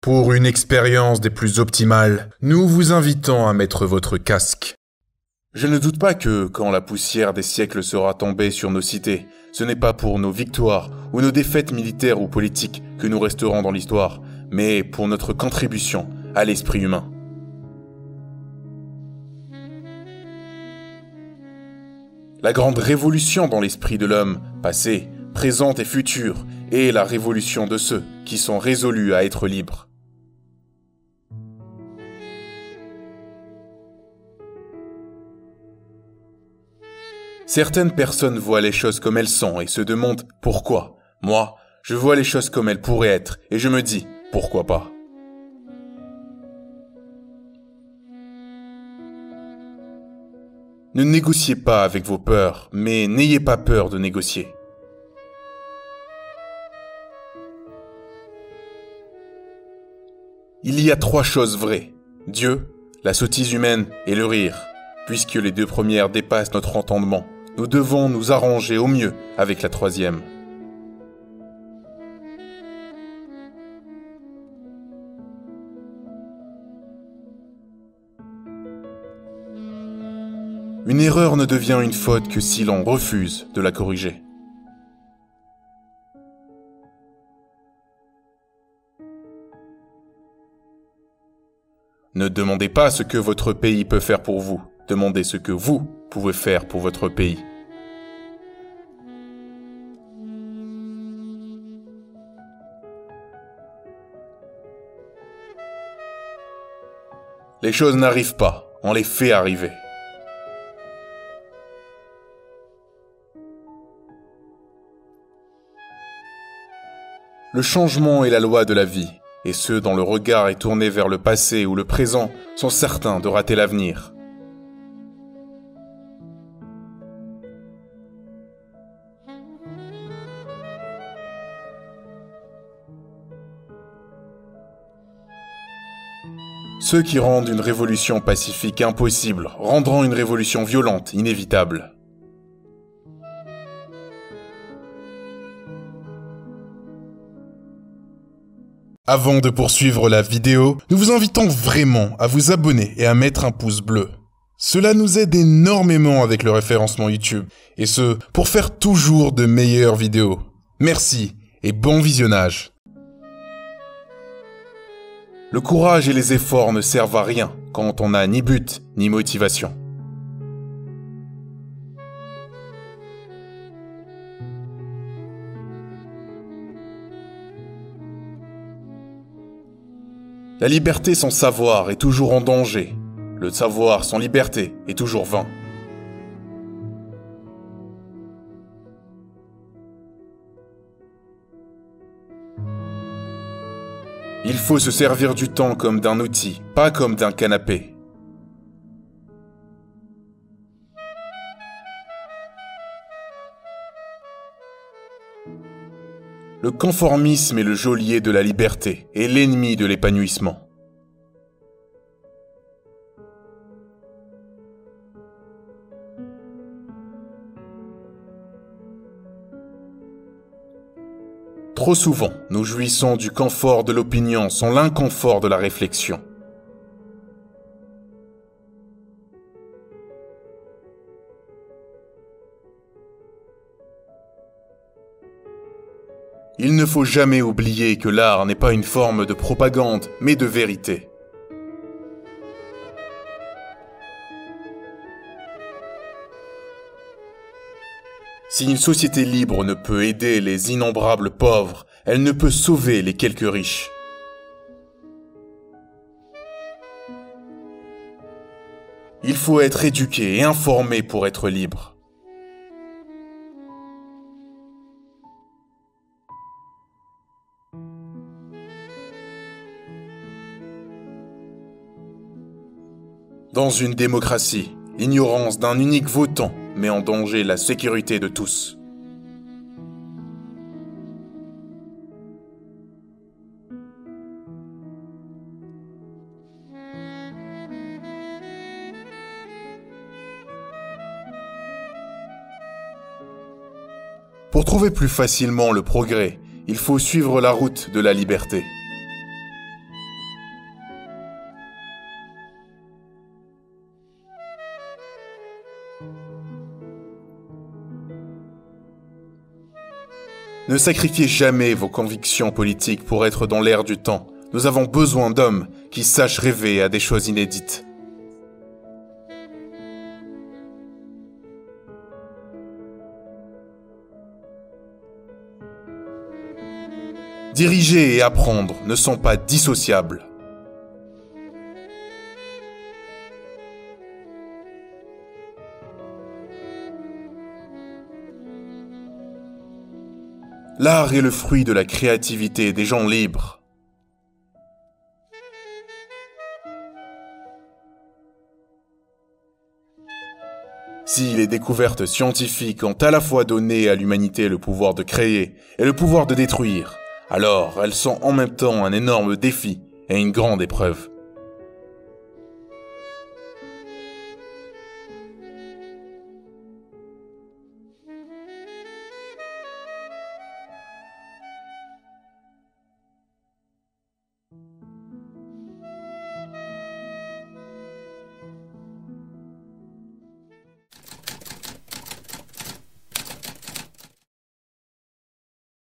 Pour une expérience des plus optimales, nous vous invitons à mettre votre casque. Je ne doute pas que, quand la poussière des siècles sera tombée sur nos cités, ce n'est pas pour nos victoires ou nos défaites militaires ou politiques que nous resterons dans l'histoire, mais pour notre contribution à l'esprit humain. La grande révolution dans l'esprit de l'homme, passé, présent et futur, est la révolution de ceux qui sont résolus à être libres. Certaines personnes voient les choses comme elles sont et se demandent pourquoi. Moi, je vois les choses comme elles pourraient être et je me dis pourquoi pas. Ne négociez pas avec vos peurs, mais n'ayez pas peur de négocier. Il y a 3 choses vraies. Dieu, la sottise humaine et le rire. Puisque les 2 premières dépassent notre entendement, nous devons nous arranger au mieux avec la 3e. Une erreur ne devient une faute que si l'on refuse de la corriger. Ne demandez pas ce que votre pays peut faire pour vous, demandez ce que vous pouvez faire pour votre pays. Les choses n'arrivent pas, on les fait arriver. Le changement est la loi de la vie, et ceux dont le regard est tourné vers le passé ou le présent sont certains de rater l'avenir. Ceux qui rendent une révolution pacifique impossible rendront une révolution violente inévitable. Avant de poursuivre la vidéo, nous vous invitons vraiment à vous abonner et à mettre un pouce bleu. Cela nous aide énormément avec le référencement YouTube, et ce, pour faire toujours de meilleures vidéos. Merci et bon visionnage. Le courage et les efforts ne servent à rien quand on n'a ni but ni motivation. La liberté sans savoir est toujours en danger. Le savoir sans liberté est toujours vain. Il faut se servir du temps comme d'un outil, pas comme d'un canapé. Le conformisme est le geôlier de la liberté et l'ennemi de l'épanouissement. Trop souvent, nous jouissons du confort de l'opinion sans l'inconfort de la réflexion. Il ne faut jamais oublier que l'art n'est pas une forme de propagande, mais de vérité. Si une société libre ne peut aider les innombrables pauvres, elle ne peut sauver les quelques riches. Il faut être éduqué et informé pour être libre. Dans une démocratie, l'ignorance d'un unique votant met en danger la sécurité de tous. Pour trouver plus facilement le progrès, il faut suivre la route de la liberté. Ne sacrifiez jamais vos convictions politiques pour être dans l'air du temps. Nous avons besoin d'hommes qui sachent rêver à des choses inédites. Diriger et apprendre ne sont pas dissociables. L'art est le fruit de la créativité des gens libres. Si les découvertes scientifiques ont à la fois donné à l'humanité le pouvoir de créer et le pouvoir de détruire, alors elles sont en même temps un énorme défi et une grande épreuve.